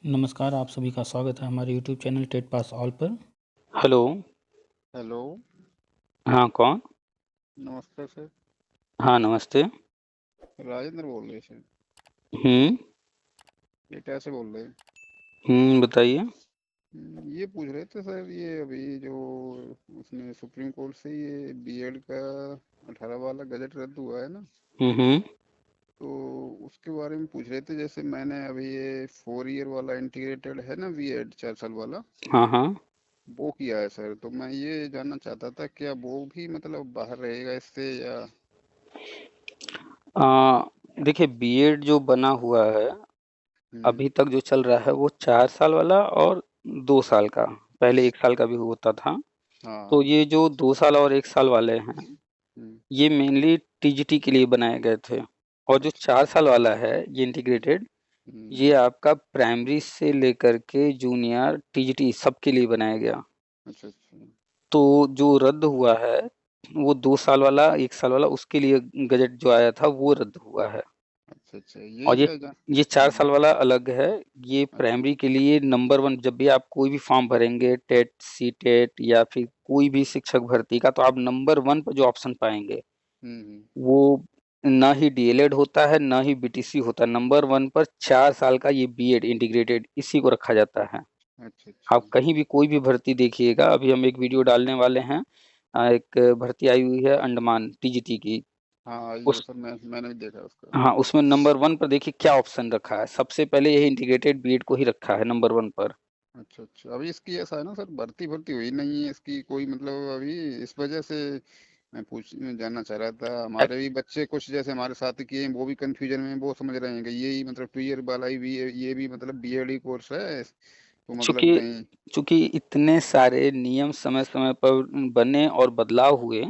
नमस्कार, आप सभी का स्वागत है हमारे YouTube channel TET pass all पर। हेलो। हेलो। हाँ, कौन? नमस्ते सर। हाँ, नमस्ते। राजेंद्र बोल रहे सर। हुँ, ये कैसे बोल रहे हैं? बताइए। ये पूछ रहे थे सर, ये अभी जो उसने सुप्रीम कोर्ट से ये बीएड का 18 वाला गजट रद्द हुआ है ना, हुँ। तो उसके बारे में पूछ रहे थे। जैसे मैंने अभी ये 4 ईयर वाला इंटीग्रेटेड है ना, बीएड 4 साल वाला, हाँ, हाँ। वो किया है सर। तो मैं ये जानना चाहता था, क्या वो भी मतलब बाहर रहेगा इससे या? देखिए बीएड जो बना हुआ है, हम्म। अभी तक जो चल रहा है वो 4 साल वाला और 2 साल का, पहले 1 साल का भी होता था। तो हाँ। ये जो 2 साल और 1 साल वाले हैं, हम्म। ये मेनली टीजीटी के लिए बनाए गए थे। और जो अच्छा। 4 साल वाला है, ये इंटीग्रेटेड, ये हम्म। आपका प्राइमरी से लेकर के जूनियर टीजीटी सबके लिए बनाया गया। अच्छा अच्छा। तो जो रद्द हुआ है वो 2 साल वाला 1 साल वाला उसके लिए गजट जो आया था वो रद्द हुआ है। अच्छा अच्छा, ये और क्या जान। ये 4 साल वाला अलग है। ये अच्छा प्राइमरी के लिए नंबर 1, जब भी आप कोई भी फॉर्म भरेंगे टेट, सीटेट या फिर कोई भी शिक्षक भर्ती का, तो आप नंबर 1 पर जो ऑप्शन पाएँगे हम्म। वो ना ही डीएलएड होता है, ना ही बीटीसी होता है। नंबर 1 पर 4 साल का ये बीएड इंटीग्रेटेड इसी को रखा जाता है। अच्छा अच्छा। आप कहीं भी कोई भी भर्ती देखिएगा, अभी हम एक वीडियो डालने वाले हैं। एक भर्ती आई हुई है अंडमान टीजीटी की। हाँ, आज जो उस सर मैंने भी देखा उसका। हाँ, उसमें नंबर 1 पर देखिए क्या ऑप्शन रखा है। सबसे पहले यही इंटीग्रेटेड बीएड को ही रखा है नंबर 1 पर। अच्छा अच्छा, अभी इसकी ऐसा है ना सर, भर्ती भर्ती हुई नहीं है इसकी कोई, मतलब अभी इस वजह से मैं जानना चाह रहा था। एक् हमारे भी बच्चे कुछ जैसे हमारे साथ किए हैं, वो भी कंफ्यूजन में, वो समझ रहे हैं कि यही मतलब 2 ईयर वाला ही भी ये भी मतलब बीएड ही कोर्स है, तो मतलब चूँकि कहीं। चूँकि इतने सारे नियम समय-समय पर बने और बदलाव हुए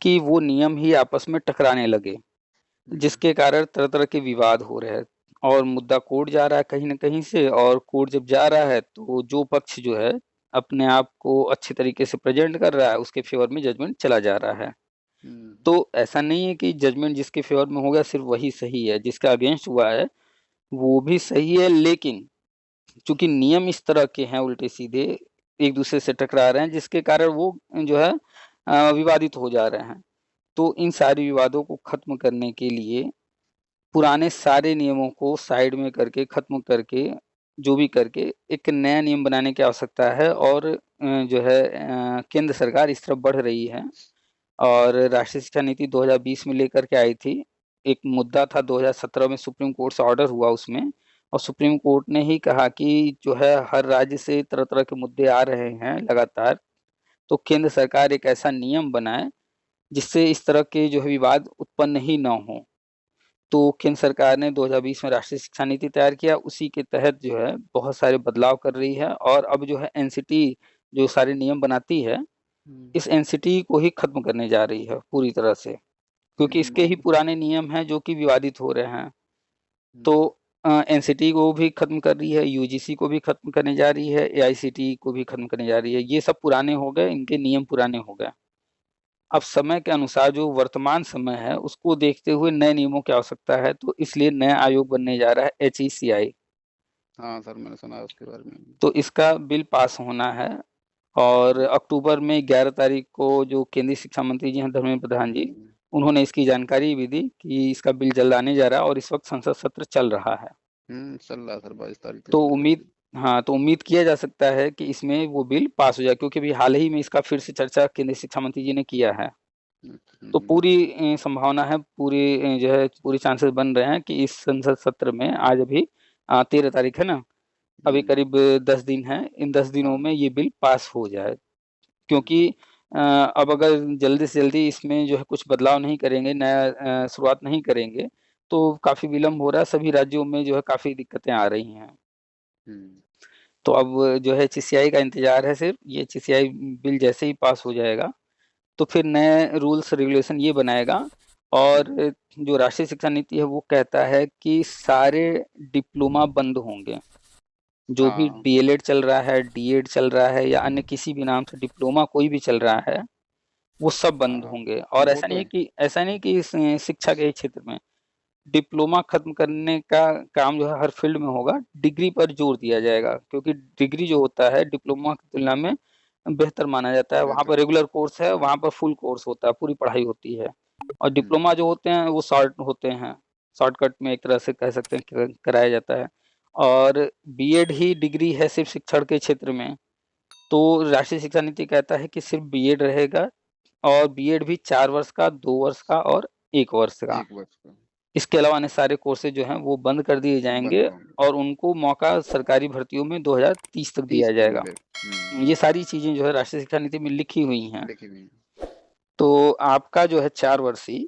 कि वो नियम ही आपस में टकराने लगे, हम्म। जिसके कारण तरह-तरह के विवाद हो रहे हैं। और मुद्दा कोर्ट जा रहा है कहीं न कहीं से, और कोर्ट जब जा रहा है तो जो पक्ष जो है अपने आप को अच्छे तरीके से प्रेज़ेंट कर रहा है, उसके फ़ेवर में जजमेंट चला जा रहा है। हम्म। तो ऐसा नहीं है कि जजमेंट जिसके फ़ेवर में हो गया सिर्फ़ वही सही है, जिसका अगेंस्ट हुआ है वो भी सही है। लेकिन चूँकि नियम इस तरह के हैं उल्टे-सीधे, एक-दूसरे से टकरा रहे हैं, जिसके कारण वो जो है विवादित हो जा रहे हैं। तो इन सारे विवादों को ख़त्म करने के लिए पुराने सारे नियमों को साइड में करके, ख़त्म करके, जो भी करके एक नया नियम बनाने की आवश्यकता है। और जो है केंद्र सरकार इस तरफ बढ़ रही है। और राष्ट्रीय शिक्षा नीति 2020 में लेकर के आई थी। एक मुद्दा था 2017 में, सुप्रीम कोर्ट से ऑर्डर हुआ उसमें, और सुप्रीम कोर्ट ने ही कहा कि जो है हर राज्य से तरह-तरह के मुद्दे आ रहे हैं लगातार, तो केंद्र सरकार एक ऐसा नियम बनाए जिससे इस तरह के जो है विवाद उत्पन्न ही ना हो। तो केंद्र सरकार ने 2020 में राष्ट्रीय शिक्षा नीति तैयार किया, उसी के तहत जो है बहुत सारे बदलाव कर रही है। और अब जो है एनसीटी जो सारे नियम बनाती है, हम्म। इस एनसीटी को ही खत्म करने जा रही है पूरी तरह से, क्योंकि इसके वो। ही पुराने नियम हैं जो कि विवादित हो रहे हैं। तो हम्म। एनसीटी को भी खत्म कर रही है, यूजीसी को भी खत्म करने जा रही है, एआईसीटीई को भी खत्म करने जा रही है। ये सब पुराने हो गए, इनके नियम पुराने हो गए। अब समय के अनुसार जो वर्तमान समय है, उसको देखते हुए नए नियमों की आवश्यकता है, तो इसलिए नया आयोग बनने जा रहा है, एचईसीआई। हाँ सर, मैंने सुना है उसके बारे में। तो इसका बिल पास होना है। और अक्टूबर में 11 तारीख को जो केंद्रीय शिक्षा मंत्री जी हैं धर्मेंद्र प्रधान जी, हम्म। उन्होंने इसकी जानकारी भी दी कि इसका बिल जल्द आने जा रहा है, और इस वक़्त संसद सत्र चल रहा है। चल रहा है सर, 22 तारीख तक तो चलेगा उम्मीद बिल। हाँ, तो उम्मीद किया जा सकता है कि इसमें वो बिल पास हो जाए, क्योंकि अभी हाल ही में इसका फिर से चर्चा केंद्रीय शिक्षा मंत्री जी ने किया है। तो पूरी संभावना है, पूरी जो है पूरे चांसेस बन रहे हैं कि इस संसद सत्र में, आज अभी 13 तारीख है ना, अभी हम्म। करीब 10 दिन हैं, इन 10 दिनों हाँ। में ये बिल पास हो जाए। हम्म। क्योंकि अब अगर जल्दी से जल्दी इसमें जो है कुछ बदलाव नहीं करेंगे, नया शुरुआत नहीं करेंगे, तो काफ़ी विलम्ब हो रहा है, सभी राज्यों में जो है काफ़ी दिक्कतें आ रही हैं। हम्म। तो अब जो है एचईसीआई का इंतज़ार है सिर्फ़, ये एचईसीआई बिल जैसे ही पास हो जाएगा, तो फिर नए रूल्स रेगुलेशन ये बनाएगा। और हम्म। जो राष्ट्रीय शिक्षा नीति है वो कहता है कि सारे डिप्लोमा बंद होंगे। जो भी हाँ डीएलएड चल रहा है, डीएड चल रहा है, या अन्य किसी भी नाम से डिप्लोमा कोई भी चल रहा है, वो सब बंद हाँ, होंगे। और वो तो है। ऐसा नहीं है कि इस शिक्षा के ही क्षेत्र में, डिप्लोमा खत्म करने का काम जो है हर फील्ड में होगा, डिग्री पर जोर दिया जाएगा, क्योंकि डिग्री जो होता है डिप्लोमा की तुलना में बेहतर माना जाता है। वहाँ बेहतर। पर रेगुलर कोर्स है, वहाँ पर फुल कोर्स होता है, पूरी पढ़ाई होती है। और हम्म। डिप्लोमा जो होते हैं वो शॉर्ट होते हैं, शॉर्टकट में एक तरह से कह सकते हैं कराया जाता है। और बीएड ही डिग्री है सिर्फ शिक्षण के क्षेत्र में। तो राष्ट्रीय शिक्षा नीति कहता है कि सिर्फ बीएड रहेगा, और बीएड भी 4 वर्ष का, 2 वर्ष का और 1 वर्ष का। 1 वर्ष का इसके अलावा अन्य सारे कोर्सेज जो हैं वो बंद कर दिए बंद जाएंगे, होंगे। और उनको मौका सरकारी भर्तियों में 2030 तक दिया 30 तक जाएगा। मिले। ये सारी चीजें जो है राष्ट्रीय शिक्षा नीति में लिखी हुई हैं। लिखी हुई है। तो आपका जो है 4 वर्षीय,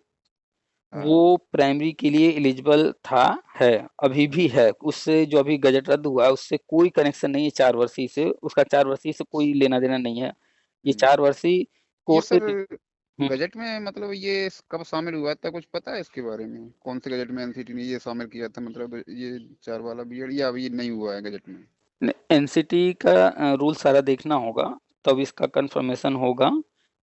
वो हाँ। प्राइमरी के लिए एलिजिबल था, है, अभी भी है। उससे जो अभी गजट रद्द हुआ है उससे कोई कनेक्शन नहीं है 4 वर्षीय से, उसका 4 वर्षीय से कोई लेना देना नहीं है। ये हम्म। 4 वर्षीय ये कोर्स से सर गजट में मतलब ये कब शामिल हुआ था, कुछ पता है इसके बारे में? कौन से गजट में एनसीटी ने ये शामिल किया था, मतलब ये 4 वाला बीएड, या अभी नहीं हुआ है गजट में? एनसीटी का रूल सारा देखना होगा, तब इसका कंफर्मेशन होगा।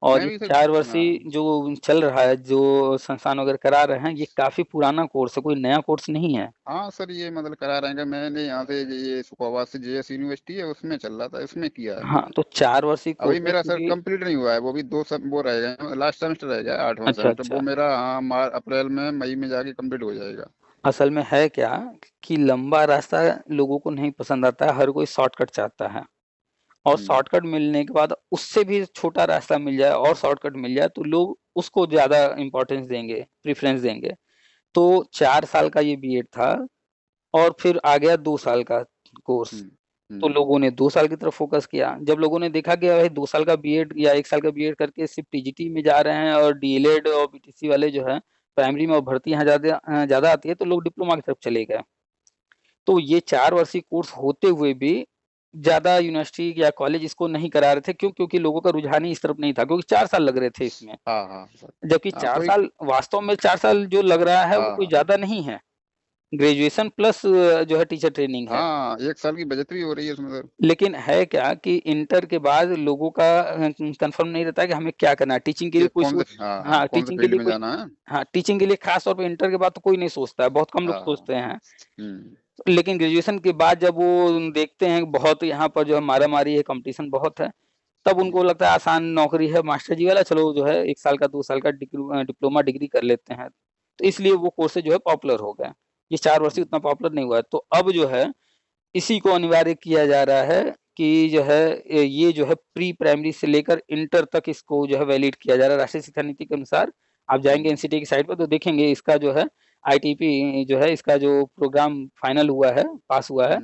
और मैं ये भी सर। चार हाँ। वर्षीय जो चल रहा है, जो संस्थान वगैरह करा रहे हैं, ये काफी पुराना कोर्स है, कोई नया कोर्स नहीं है। हाँ सर, ये मतलब करा रहे हैं कि मैंने यहाँ से ये सुखवाबाद से जेएस यूनिवर्सिटी है, उसमें चल रहा था, उसमें किया है हाँ, मैंने। तो 4 वर्षीय अभी कोर्स है मेरा सर क्योंकि। कंप्लीट नहीं हुआ है, वो भी दो सब वो रह गया, लास्ट सेमेस्टर रह गया, 8वां अच्छा सेमेस्टर, वो अच्छा। मेरा हाँ अप्रैल में मई में जाके कंप्लीट हो जाएगा। असल में है क्या कि लंबा रास्ता लोगों को नहीं पसंद आता है, हर कोई शॉर्टकट चाहता है। और हम्म। शॉर्टकट मिलने के बाद उससे भी छोटा रास्ता मिल जाए और शॉर्टकट मिल जाए तो लोग उसको ज्यादा इंपॉर्टेंस देंगे, प्रेफरेंस देंगे। तो 4 साल का ये बीएड था, और फिर आ गया 2 साल का कोर्स। हम्म। तो हम्म। लोगों ने 2 साल की तरफ फोकस किया। जब लोगों ने देखा कि भाई 2 साल का बीएड या 1 साल का बीएड करके सिर्फ टीजीटी में जा रहे हैं, और डीएलएड और बीटीसी वाले जो है प्राइमरी में और भर्ती यहाँ ज्यादा ज्यादा आती है, तो लोग डिप्लोमा की तरफ चले गए। तो ये 4 वर्षीय कोर्स होते हुए भी ज्यादा यूनिवर्सिटी या कॉलेज इसको नहीं करा रहे थे। क्यों? क्योंकि लोगों का रुझान ही इस तरफ नहीं था, क्योंकि 4 साल लग रहे थे इसमें। हाँ हाँ सर। जबकि हाँ चार कोई। साल वास्तव में 4 साल जो लग रहा है वो कोई हाँ ज्यादा नहीं है। ग्रेजुएशन प्लस जो है टीचर ट्रेनिंग है। हाँ, 1 साल की बचत भी हो रही है उसमें सर। लेकिन है क्या कि इंटर के बाद लोगों का कंफर्म नहीं रहता कि हमें क्या करना है, टीचिंग के लिए कि कोई कौन सोच। से, हाँ हाँ, हाँ, कौन से टीचिंग के फील्ड लिए में कोई। जाना है। हाँ, टीचिंग के लिए खास तौर पे इंटर के बाद तो कोई नहीं सोचता है, बहुत कम लोग हाँ हाँ। सोचते हैं। हम्म। लेकिन ग्रेजुएशन के बाद जब वो देखते हैं बहुत यहाँ पर जो है मारा मारी है, कंपटीशन बहुत है, तब उनको हम्म। लगता है आसान नौकरी है मास्टर जी वाला, चलो जो है 1 साल का 2 साल का डिप्लोमा डिग्री कर लेते हैं। तो इसलिए वो कोर्स जो है पॉपुलर हो गया। ये 4 वर्षीय हम्म। उतना पॉपुलर नहीं हुआ है। तो अब जो है इसी को अनिवार्य किया जा रहा है कि जो है ये जो है प्री प्राइमरी से लेकर इंटर तक इसको जो है वैलिड किया जा रहा है राष्ट्रीय शिक्षा नीति के अनुसार। आप जाएंगे हम्म। एनसीटी की साइट पर तो देखेंगे इसका जो है आईटीपी जो है, इसका जो प्रोग्राम फाइनल हुआ है, पास हुआ है।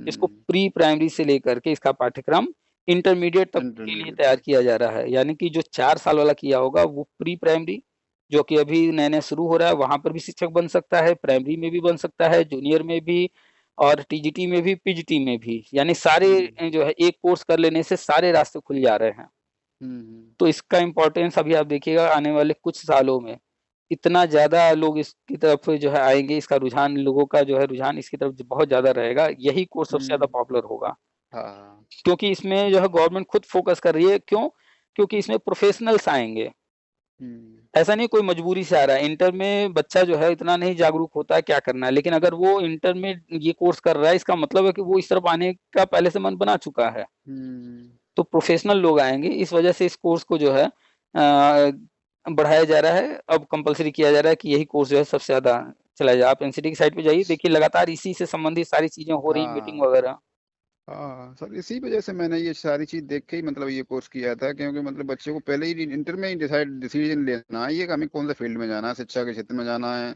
इसको प्री प्राइमरी से लेकर के इसका पाठ्यक्रम इंटरमीडिएट तक के लिए इंटरमीडिएट तैयार तक। किया जा रहा है। यानी कि जो 4 साल वाला किया होगा वो प्री प्राइमरी, जो कि अभी नया नया शुरू हो रहा है, वहां पर भी शिक्षक बन सकता है, प्राइमरी में भी बन सकता है, जूनियर में भी, और टीजीटी में भी, पीजीटी में भी। यानी सारे हम्म। जो है एक कोर्स कर लेने से सारे रास्ते खुल जा रहे हैं। हम्म। तो इसका इम्पोर्टेंस अभी आप देखिएगा आने वाले कुछ सालों में इतना ज्यादा लोग इसकी तरफ जो है आएंगे, इसका रुझान, लोगों का जो है रुझान इसकी तरफ बहुत ज्यादा रहेगा, यही कोर्स सबसे ज्यादा हम्म। पॉपुलर होगा। हाँ। क्योंकि इसमें जो है गवर्नमेंट खुद फोकस कर रही है। क्यों? क्योंकि इसमें प्रोफेशनल्स आएंगे। हम्म। ऐसा नहीं कोई मजबूरी से आ रहा है। इंटर में बच्चा जो है इतना नहीं जागरूक होता है क्या करना है, लेकिन अगर वो इंटर में ये कोर्स कर रहा है, इसका मतलब है कि वो इस तरफ आने का पहले से मन बना चुका है। हम्म। तो प्रोफेशनल लोग आएंगे, इस वजह से इस कोर्स को जो है बढ़ाया जा रहा है, अब कंपलसरी किया जा रहा है कि यही कोर्स जो है सबसे ज्यादा चलाया जाए। आप एनसीटी की साइट पे जाइए, देखिए लगातार इसी से संबंधित सारी चीजें हो रही, मीटिंग हाँ वगैरह। हाँ सर, इसी वजह से मैंने ये सारी चीज देख के ही मतलब ये कोर्स किया था, क्योंकि मतलब बच्चे को पहले ही इंटर में ही डिसीजन लेना है ये कि हमें कौन से फील्ड में जाना है, शिक्षा के क्षेत्र में जाना है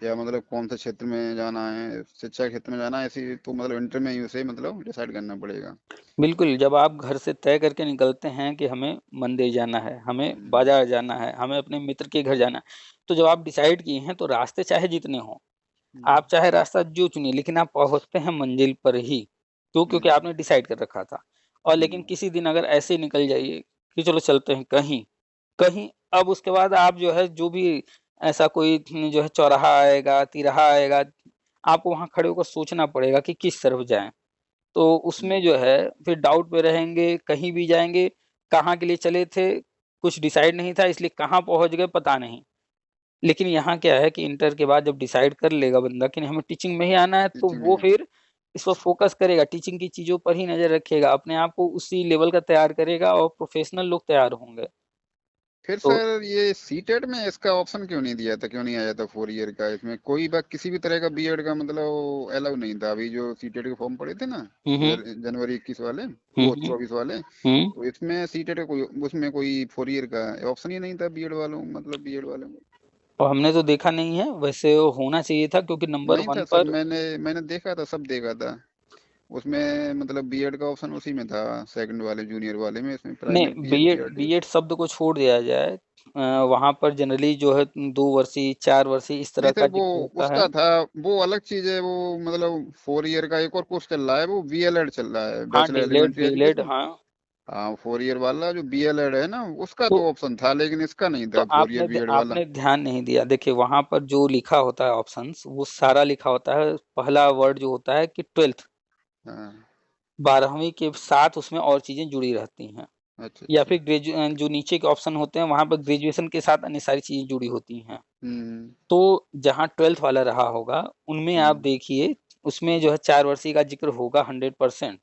या मतलब कौन से क्षेत्र में जाना है, शिक्षा के क्षेत्र में जाना है, ऐसी तो मतलब इंटर में ही उसे मतलब डिसाइड करना पड़ेगा। बिल्कुल, जब आप घर से तय करके निकलते हैं कि हमें मंदिर जाना है, हमें हम्म। बाजार जाना है, हमें अपने मित्र के घर जाना है, तो जब आप डिसाइड किए हैं तो रास्ते चाहे जितने हों, हम्म। आप चाहे रास्ता जो चुनिए, लेकिन आप पहुंचते हैं मंजिल पर ही। क्यों? क्योंकि हम्म। आपने डिसाइड कर रखा था। और लेकिन हम्म। किसी दिन अगर ऐसे निकल जाइए कि चलो चलते हैं कहीं कहीं, अब उसके बाद आप जो है जो भी ऐसा कोई जो है चौराहा आएगा, तिराहा आएगा, आपको वहां खड़े होकर सोचना पड़ेगा कि किस तरफ जाएं। तो उसमें हम्म। जो है फिर डाउट में रहेंगे, कहीं भी जाएंगे, कहाँ के लिए चले थे, कुछ डिसाइड नहीं था, इसलिए कहाँ पहुंच गए पता नहीं। लेकिन यहाँ क्या है कि इंटर के बाद जब डिसाइड कर लेगा बंदा कि नहीं हमें टीचिंग में ही आना है, तो टीचिंग वो में। फिर इस पर फोकस करेगा, टीचिंग की चीजों पर ही नजर रखेगा, अपने आप को उसी लेवल का तैयार करेगा और प्रोफेशनल लोग तैयार होंगे। फिर तो सर ये सीटेट में इसका ऑप्शन क्यों नहीं दिया था, क्यों नहीं आया था 4 ईयर का? इसमें कोई बात किसी भी तरह का बीएड का मतलब अलाउ नहीं था। अभी जो सीटेट के फॉर्म पड़े थे ना, हम्म जनवरी 21 वाले, वो हम्म 24 वाले, हम्म तो इसमें सीटेट का कोई, उसमें कोई 4 ईयर का ऑप्शन ही नहीं था बीएड वालों, मतलब बीएड वालों में। और हमने तो देखा नहीं है, वैसे होना चाहिए था क्योंकि नंबर नहीं था वन सर, पर। मैंने देखा था, सब देखा था। उसमें मतलब बीएड का ऑप्शन उसी में था, सेकंड वाले जूनियर वाले में, इसमें प्राइमरी नहीं, बीएड बीएड टीआरटी। बीएड शब्द को छोड़ दिया जाए। वहां पर जनरली जो है 2 वर्षीय 4 वर्षीय इस तरह नहीं सर, का वो जिक्र होता है। उसका था, वो अलग चीज है। वो मतलब 4 ईयर का एक और कोर्स चल रहा है, वो बीएलएड चल रहा है, हाँ, bachelor DElEd elementary DElEd, education. हाँ। हाँ, 4 ईयर वाला जो बीएलएड है ना, उसका तो तो ऑप्शन था, लेकिन इसका नहीं तो था 4 ईयर बीएड वाला। आपने ध्यान नहीं दिया। देखिए वहां पर जो लिखा होता है ऑप्शंस, वो सारा लिखा होता है, पहला वर्ड जो होता है कि ट्वेल्थ, हाँ। 12वीं के साथ उसमें और चीजें जुड़ी रहती हैं। अच्छा या अच्छा। फिर जो नीचे के ऑप्शन होते हैं वहां पर ग्रेजुएशन के साथ अन्य सारी चीजें जुड़ी होती हैं। हम्म तो जहाँ ट्वेल्थ वाला रहा होगा, उनमें आप हम्म। देखिए, उसमें जो है 4 वर्षीय का जिक्र होगा 100%।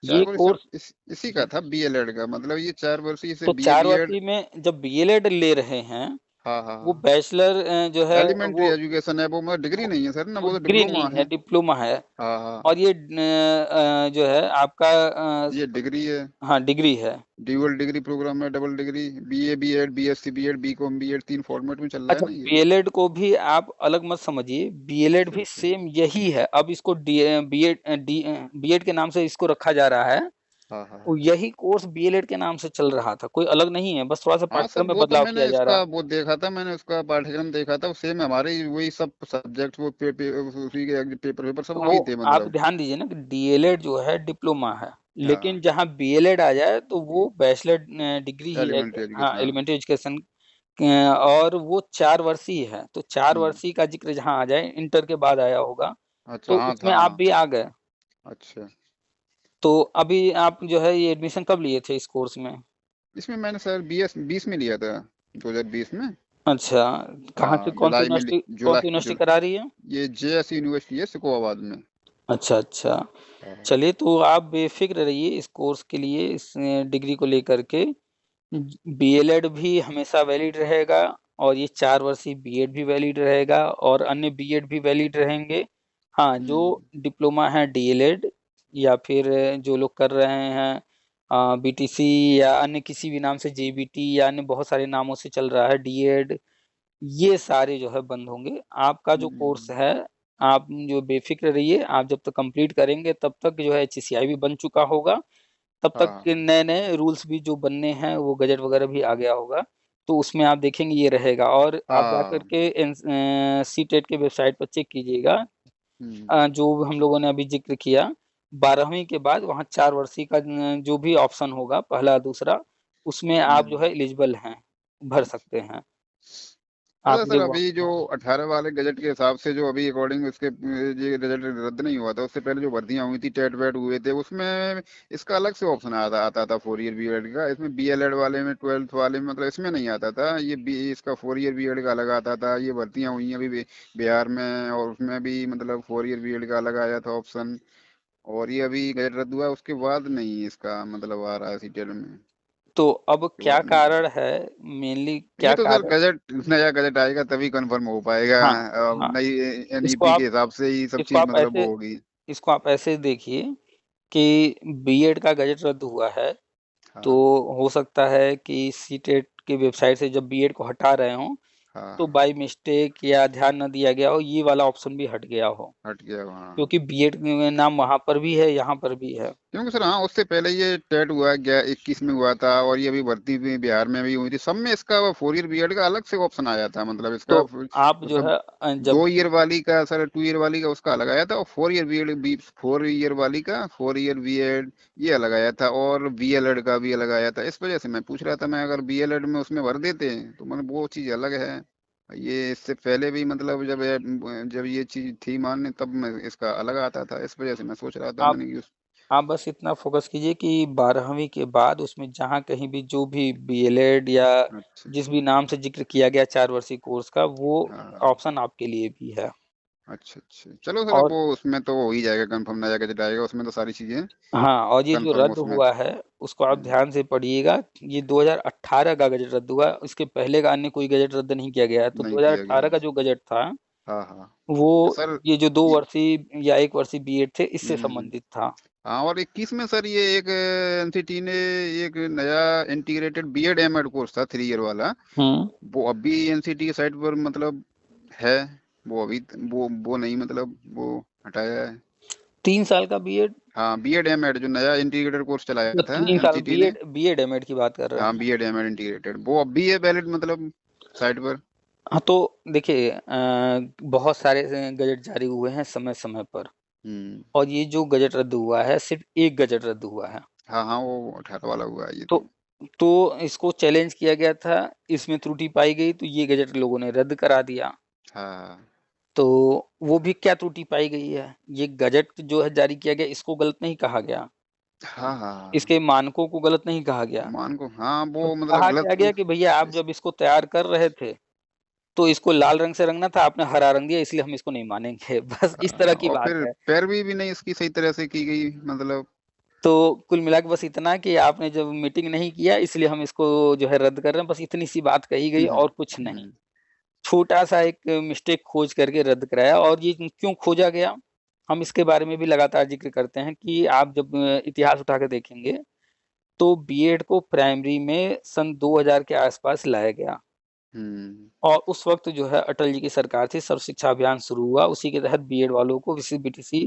ये 4 वर्ष सर, कोर्स, इसी का था बीएलएड का, मतलब ये 4 वर्षीय से तो बीए चार बीएड। वर्षीय में जब बीएलएड ले रहे हैं, हाँ हाँ वो हाँ। बैचलर जो है एलिमेंट्री वो एजुकेशन है वो, मतलब डिग्री नहीं है सर ना, वो वो तो डिग्री डिप्लोमा नहीं है, है। डिप्लोमा है। हाँ हाँ। और ये जो है आपका ये डिग्री है। हाँ, डिग्री है। ड्यूअल डिग्री प्रोग्राम है, double degree, BA BEd BSc BEd BCom BEd, 3 format में चल रहा है अच्छा, ना ये। बीएलएड को भी आप अलग मत समझिए, बीएलएड अच्छा भी अच्छा। सेम यही है। अब इसको बीएड के नाम से इसको रखा जा रहा है। हाँ हाँ वो हाँ। यही कोर्स बीएलएड के नाम से चल रहा था, कोई अलग नहीं है, बस थोड़ा सा हाँ सर, पाठ्यक्रम में वो तो बदलाव मैंने किया जा रहा इसका है। वो देखा था, मैंने उसका पाठ्यक्रम देखा था, सेम हमारे ही वही सब सब्जेक्ट, वो उसी के पेपर पेपर सब तो वो वही थे आप मतलब। ध्यान दीजिए ना कि डीएलएड जो है डिप्लोमा है, लेकिन हाँ, जहाँ बीएलएड आ जाए तो वो बैचलर डिग्री ही है। एलिमेंट्री हाँ, एजुकेशन, हाँ। Elementary education. और वो 4 वर्षीय है, तो चार हम्म। वर्षीय का जिक्र जहाँ आ जाए, इंटर के बाद आया होगा, अच्छा, तो हाँ उसमें था, आप हाँ। भी आ गए। अच्छा। तो अभी आप जो है ये एडमिशन कब लिए थे इस कोर्स में? इसमें मैंने सर BS 20 में लिया था, 2020 में। अच्छा, कहाँ से, हाँ, जुलाई में कौन जुलाई सी यूनिवर्सिटी जुलाई। करा रही है? ये JS यूनिवर्सिटी है सिकोहाबाद में। अच्छा अच्छा। हाँ। चलिए, तो आप बेफिक्र रहिए इस कोर्स के लिए, इस डिग्री को लेकर के। बीएलएड भी हमेशा वैलिड रहेगा, और ये 4 वर्षीय बीएड भी वैलिड रहेगा, और अन्य बीएड भी वैलिड रहेंगे। हाँ, जो हम्म डिप्लोमा है डीएलएड, या फिर जो लोग कर रहे हैं बीटीसी, या अन्य किसी भी नाम से जेबीटी, या अन्य बहुत सारे नामों से चल रहा है डीएड, ये सारे जो है बंद होंगे। आपका जो कोर्स हम्म। है, आप जो बेफिक्र रहिए, आप जब तक कंप्लीट करेंगे तब तक जो है एचसीआई भी बन चुका होगा, तब तक हाँ। के नए नए रूल्स भी जो बनने हैं, वो गजट वगैरह भी आ गया होगा। तो उसमें आप देखेंगे ये रहेगा, और आप जा हाँ। करके सी टेट के वेबसाइट पर चेक कीजिएगा। हम्म जो हम लोगों ने अभी जिक्र किया, 12वीं के बाद वहाँ 4 वर्षीय का जो भी ऑप्शन होगा, पहला दूसरा, उसमें आप जो हम्म। है एलिजिबल हैं, भर सकते हैं। अच्छा आप सर, ये अभी जो 18 वाले गजट के हिसाब से, जो अभी अकॉर्डिंग उसके ये गजट रद्द नहीं हुआ था, उससे पहले जो भर्तियां हुई थी, टेट वेट हुए थे, उसमें इसका अलग से ऑप्शन आता आता था 4 ईयर बीएड का। इसमें बीएलएड वाले में, 12th वाले में, मतलब इसमें नहीं आता था ये इसका 4 ईयर बीएड का अलग आता था। ये भर्तियां हुई हैं अभी बिहार में, और उसमें भी मतलब 4 ईयर बीएड का अलग आया था ऑप्शन। और ये अभी गजट रद्द हुआ, उसके बाद नहीं इसका मतलब आ रहा है सीटेट में, तो अब के क्या बाद नहीं आ कारण रहा। है, मेनली ये क्या तो सर कारण? गजट, नया गजट आएगा तभी कंफर्म हो पाएगा। हाँ हाँ, नई इसको एनईपी के आप हिसाब से ही सब इसको चीज आप मतलब ऐसे वो होगी। इसको आप ऐसे देखिए कि बीएड का गजट रद्द हुआ है, तो हाँ हो सकता है कि सीटेट की वेबसाइट से जब बीएड को हटा रहे हों, तो हाँ। बाय मिस्टेक या ध्यान न दिया गया हो, ये वाला ऑप्शन भी हट गया हो। हट गया वहाँ। क्योंकि बीएड में नाम वहां पर भी है, यहाँ पर भी है। क्योंकि सर, हाँ, उससे पहले ये टेट हुआ गया 21 में हुआ था, और ये अभी भर्ती भी बिहार में भी हुई थी, सब में इसका 4 ईयर बीएड का अलग से ऑप्शन आया था, मतलब तो इसका आप जो उसका है जब 2 ईयर वाली का सर, 2 ईयर वाली का उसका अलग आया था, और 4 ईयर बीएड 4 ईयर वाली का 4 ईयर बीएड ये अलग आया था, और बीएलएड का भी अलग आया था। इस वजह से मैं पूछ रहा था, मैं अगर बीएलएड में उसमें भर देते तो मतलब वो चीज अलग है। ये इससे पहले भी मतलब जब ये चीज थी मान्य, तब मैं इसका अलग आता था, इस वजह से मैं सोच रहा था आप मैंने कि आप बस इतना फोकस कीजिए कि 12वीं के बाद उसमें जहाँ कहीं भी जो भी बीएलएड या अच्छा जिस भी नाम से जिक्र किया गया 4 वर्षीय कोर्स का, वो हाँ ऑप्शन आपके लिए भी है। अच्छा अच्छा, चलो सर, अब और वो उसमें तो हो ही जाएगा कंफर्म, नया गजट आएगा उसमें तो सारी चीजें हाँ, और ये जो कंफर्म रद्द उसमें। हुआ है उसको आप ध्यान से पढ़िएगा। ये 2018 का गजट रद्द हुआ, इसके पहले का अन्य कोई गजट रद्द नहीं किया गया है। तो नहीं किया गया 2018 है। का जो गजट था हाँ हाँ। वो तो सर ये जो दो ये वर्षीय या 1 वर्षीय बीएड थे इससे हम्म, संबंधित था। हाँ, और 21 में सर ये एक एनसीटी ने एक नया इंटीग्रेटेड बीएड एमएड कोर्स था 3 ईयर वाला, हम्म। वो अभी एनसीटी की साइट पर मतलब है, वो अभी वो नहीं मतलब वो हटाया है। 3 साल का बीएड हाँ बीएड एमएड जो नया इंटीग्रेटेड कोर्स चलाया या था 3 साल एनसीटी ने। बीएड बीएड एमएड की बात कर रहे हाँ हैं? बीएड एमएड इंटीग्रेटेड वो अब भी है वैलिड मतलब साइट पर। हाँ, तो देखिए बहुत सारे गजट जारी हुए हैं समय समय पर, हम्म। और ये जो गजट रद्द हुआ है सिर्फ एक गजट रद्द हुआ है। हाँ हाँ वो 18 वाला हुआ है ये तो तो। तो इसको चैलेंज किया गया था, इसमें त्रुटि पाई गई तो ये गजट लोगों ने रद्द करा दिया। हाँ तो वो भी क्या त्रुटि पाई गई है, ये गजट जो है जारी किया गया इसको गलत नहीं कहा गया, हाँ हाँ। इसके मानकों को गलत नहीं कहा गया। मान को हाँ तो वो मतलब कहा क्या गलत गया कि भैया आप जब इसको तैयार कर रहे थे तो इसको लाल रंग से रंगना था, आपने हरा रंग दिया, इसलिए हम इसको नहीं मानेंगे। बस इस तरह की और बात फिर है। पैरवी भी नहीं इसकी सही तरह से की गई मतलब। तो कुल मिला के बस इतना कि आपने जब मीटिंग नहीं किया इसलिए हम इसको जो है रद्द कर रहे हैं, बस इतनी सी बात कही गई और कुछ नहीं। हम्म, छोटा सा एक मिस्टेक खोज करके रद्द कराया। और ये क्यों खोजा गया, हम इसके बारे में भी लगातार जिक्र करते हैं कि आप जब इतिहास उठा के देखेंगे तो बीएड को प्राइमरी में सन 2000 के आसपास लाया गया। हम्म, और उस वक्त जो है अटल जी की सरकार थी, सर्व शिक्षा अभियान शुरू हुआ, उसी के तहत बीएड वालों को बीटीसी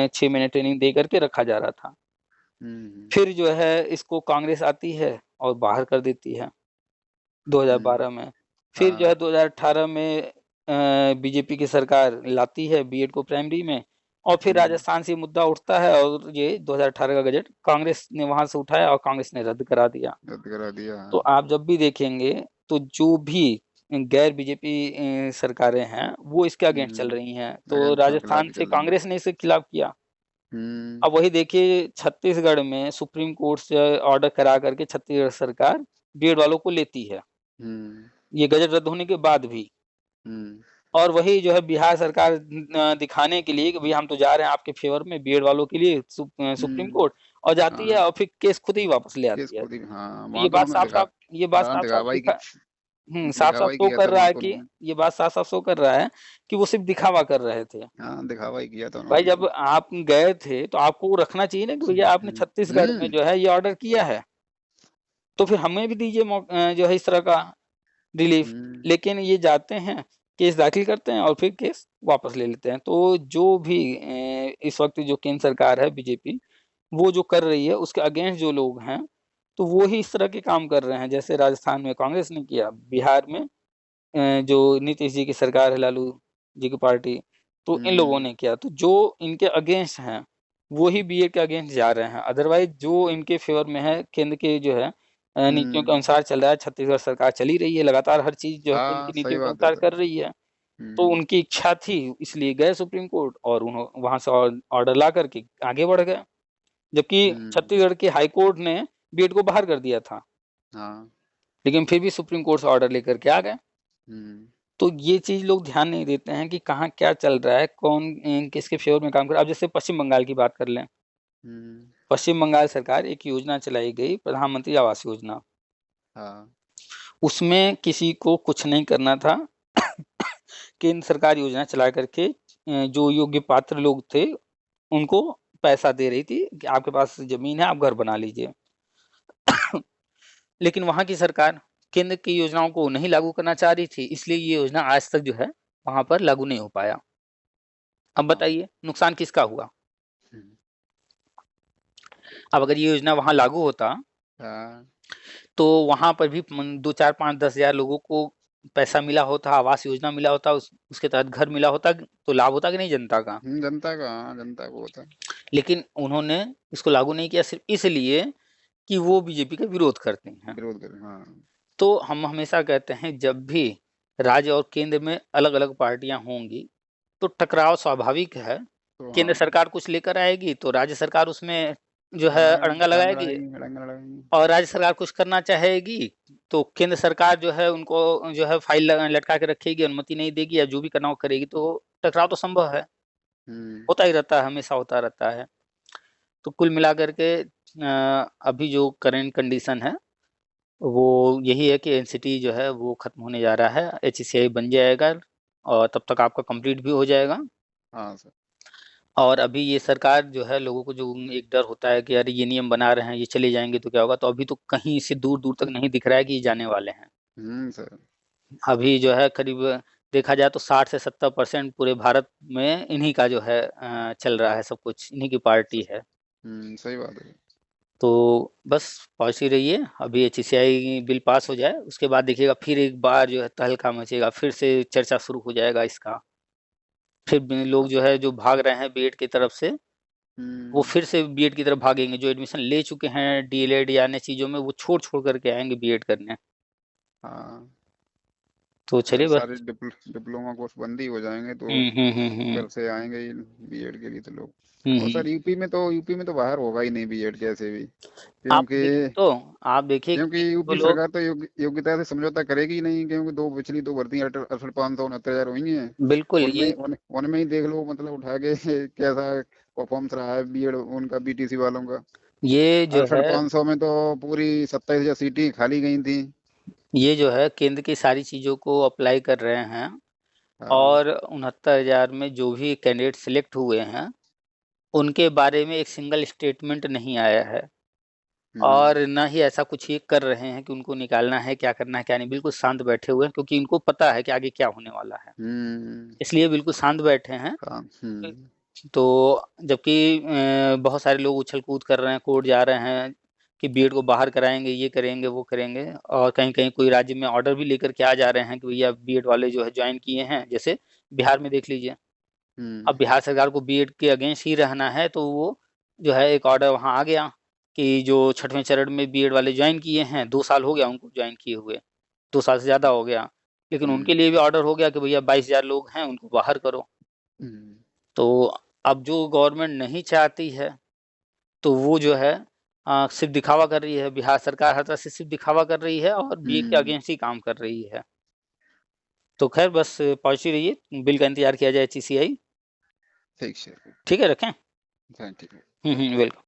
6 महीने ट्रेनिंग दे करके रखा जा रहा था। हम्म, फिर जो है इसको कांग्रेस आती है और बाहर कर देती है 2012 में। फिर जो है हाँ 2018 में बीजेपी की सरकार लाती है बीएड को प्राइमरी में, और फिर हम्म, राजस्थान से मुद्दा उठता है और ये 2018 का गजट कांग्रेस ने वहां से उठाया और कांग्रेस ने रद्द करा दिया। रद्द करा दिया तो हाँ। आप जब भी देखेंगे तो जो भी गैर बीजेपी सरकारें हैं वो इसके अगेंस्ट चल रही हैं। तो अगेंस्ट के खिलाफ राजस्थान ही से चल रही है। कांग्रेस ने इसके खिलाफ किया। हम्म, अब वही देखिए छत्तीसगढ़ में सुप्रीम कोर्ट से ऑर्डर करा करके छत्तीसगढ़ सरकार बीएड वालों को लेती है, हम्म, ये गजट रद्द होने के बाद भी। हम्म, और वही जो है बिहार सरकार दिखाने के लिए कि भैया हम तो जा रहे हैं आपके फेवर में बीएड वालों के लिए सुप्रीम हम्म, कोर्ट, और जाती है हाँ और फिर केस खुद ही वापस ले केस आती है। खुद ही हाँ तो वहाँ तो उन्होंने बात हाँ साफ साफ दिखावा ही दिखा साफ दिखावा साफ ही शो किया कर था रहा वहाँ है तो कि उन्होंने। ये बात साफ साफ शो कर रहा है कि वो सिर्फ दिखावा कर रहे थे। हाँ दिखावा ही किया था भाई उन्होंने जब तो। आप गए थे तो आपको वो रखना चाहिए ना कि भैया आपने छत्तीसगढ़ में हम्म, जो है ये ऑर्डर किया है, तो फिर हमें भी दीजिए जो है इस तरह का रिलीफ। हम्म, लेकिन ये जाते हैं, केस दाखिल करते हैं और फिर केस वापस ले लेते हैं। तो जो भी इस वक्त जो केंद्र सरकार है बीजेपी, वो जो कर रही है उसके अगेंस्ट जो लोग हैं, तो वो ही इस तरह के काम कर रहे हैं। जैसे राजस्थान में कांग्रेस ने किया, बिहार में जो नीतीश जी की सरकार है, लालू जी की पार्टी, तो इन लोगों हम्म, ने किया। तो जो इनके अगेंस्ट हैं वो ही बीए के अगेंस्ट जा रहे हैं। अदरवाइज जो इनके फेवर में है, केंद्र के जो है नीतियों के हम्म, अनुसार चल रहा है, छत्तीसगढ़ सरकार चली रही है लगातार, हर चीज जो है केंद्र हाँ की सही नीतियों के बात है अनुसार सर। कर रही है। तो हम्म, उनकी इच्छा थी इसलिए गए सुप्रीम कोर्ट और उन्होंने वहां से ऑर्डर ला करके आगे बढ़ गए। जबकि हम्म, छत्तीसगढ़ के हाई कोर्ट ने बीएड को बाहर कर दिया था, हाँ, लेकिन फिर भी सुप्रीम कोर्ट से ऑर्डर लेकर के आ गए। हम्म, तो ये चीज लोग ध्यान नहीं देते हैं कि कहाँ क्या चल रहा है, कौन किसके फेवर में काम कर रहा है। अब जैसे पश्चिम बंगाल की बात कर लें, हम्म, पश्चिम बंगाल सरकार एक योजना चलाई गई, प्रधानमंत्री आवास योजना। हाँ, उसमें किसी को कुछ नहीं करना था। केंद्र सरकार योजना चला करके जो योग्य पात्र लोग थे उनको पैसा दे रही थी कि आपके पास जमीन है, आप घर बना लीजिए। लेकिन वहां की सरकार केंद्र की योजनाओं को नहीं लागू करना चाह रही थी, इसलिए ये योजना आज तक जो है वहां पर लागू नहीं हो पाया। अब हाँ, बताइए नुकसान किसका हुआ। हम्म, अब अगर ये योजना वहां लागू होता हाँ, तो वहां पर भी 2 4 5 10 हजार लोगों को पैसा मिला होता, आवास योजना मिला होता, उसके तहत घर मिला होता, तो लाभ होता कि नहीं जनता का। जनता का हाँ जनता को होता है। लेकिन उन्होंने इसको लागू नहीं किया सिर्फ इसलिए कि वो बीजेपी का विरोध करते हैं। विरोध करें हाँ। तो हम हमेशा कहते हैं जब भी राज्य और केंद्र में अलग अलग पार्टियां होंगी तो टकराव स्वाभाविक है। तो केंद्र हाँ सरकार कुछ लेकर आएगी तो राज्य सरकार उसमें जो है अड़ंगा टांग लगाएगी, लगाएंगे, अड़ंगा लगाएंगे। और राज्य सरकार कुछ करना चाहेगी तो केंद्र सरकार जो है उनको जो है फाइल लटका के रखेगी, अनुमति नहीं देगी, या जो भी करना वो करेगी, तो टकराव तो संभव है, हम्म। होता ही रहता है, हमेशा होता रहता है। तो कुल मिलाकर के अभी जो करंट कंडीशन है वो यही है कि एनसीटी जो है वो खत्म होने जा रहा है, एचसीआई बन जाएगा, और तब तक आपका कंप्लीट भी हो जाएगा। हाँ सर। और अभी ये सरकार जो है, लोगों को जो एक डर होता है कि यार ये नियम बना रहे हैं, ये चले जाएंगे तो क्या होगा, तो अभी तो कहीं से दूर दूर तक नहीं दिख रहा है कि ये जाने वाले हैं। सर। अभी जो है करीब देखा जाए तो 60 से 70% पूरे भारत में इन्हीं का जो है चल रहा है, सब कुछ इन्हीं की पार्टी है। सही बात है। तो बस पहुंच ही रही है, अभी एचसीआई बिल पास हो जाए उसके बाद देखिएगा फिर एक बार जो है तहलका मचेगा, फिर से चर्चा शुरू हो जाएगा इसका। फिर भी लोग जो है जो भाग रहे हैं बीएड की तरफ से, वो हम्म। फिर से बीएड की तरफ भागेंगे, जो एडमिशन ले चुके हैं डीएलएड या अन्य चीज़ों में, वो छोड़ छोड़ करके आएंगे बीएड करने। हाँ तो सर, चलिए सारे बस। डिप्लोमा कोर्स बंद ही हो जाएंगे तो हम्म। घर से आएंगे ही बीएड के लिए तो लोग। और हम्म। सर यूपी में तो बाहर होगा ही नहीं बीएड कैसे भी, आप क्योंकि देखिए तो, आप देखिए क्योंकि कि जो यूपी लोग, सरकार तो योग्यता से समझौता करेगी ही नहीं, क्योंकि पिछली दो भर्तियां 68,569 हुई हैं। बिल्कुल उनमें ये उनमें ही देख लो मतलब उठा के कैसा परफॉर्मेंस रहा है बीएड उनका, बीटीसी वालों का। ये जो अड़सठ है, पाँच सौ में तो पूरी 27,000 सीटें खाली गई थी। ये जो है केंद्र की सारी चीज़ों को अप्लाई कर रहे हैं, हाँ। और 69,000 में जो भी कैंडिडेट सिलेक्ट हुए हैं उनके बारे में एक सिंगल स्टेटमेंट नहीं आया है, हम्म। और ना ही ऐसा कुछ ये कर रहे हैं कि उनको निकालना है, क्या करना है क्या नहीं, बिल्कुल शांत बैठे हुए हैं, क्योंकि इनको पता है कि आगे क्या होने वाला है, हम्म। इसलिए बिल्कुल शांत बैठे हैं। काम। तो जबकि बहुत सारे लोग उछल कूद कर रहे हैं, कोर्ट जा रहे हैं कि बीएड को बाहर कराएंगे, ये करेंगे वो करेंगे, और कहीं कहीं कोई राज्य में ऑर्डर भी लेकर के आ जा रहे हैं कि भैया बीएड वाले जो है ज्वाइन किए हैं, जैसे बिहार में देख लीजिए। अब हम्म। बिहार सरकार को बीएड के अगेंस्ट ही रहना है, तो वो जो है एक ऑर्डर वहाँ आ गया कि जो छठवें चरण में बीएड वाले ज्वाइन किए हैं, 2 साल हो गया उनको ज्वाइन किए हुए, 2 साल से ज़्यादा हो गया, लेकिन उनके हम्म। लिए भी ऑर्डर हो गया कि भैया 22,000 लोग हैं उनको बाहर करो। हम्म। तो अब जो गवर्नमेंट नहीं चाहती है, तो वो जो है सिर्फ दिखावा कर रही है, बिहार सरकार हर तरह से सिर्फ दिखावा कर रही है और बीएड के हम्म। अगेंस्ट ही काम कर रही है। तो खैर बस पहुंच ही रही है, बिल का इंतजार किया जाए, एचसीआई। ठीक सर। ठीक है, रखें। Thank you. वेलकम।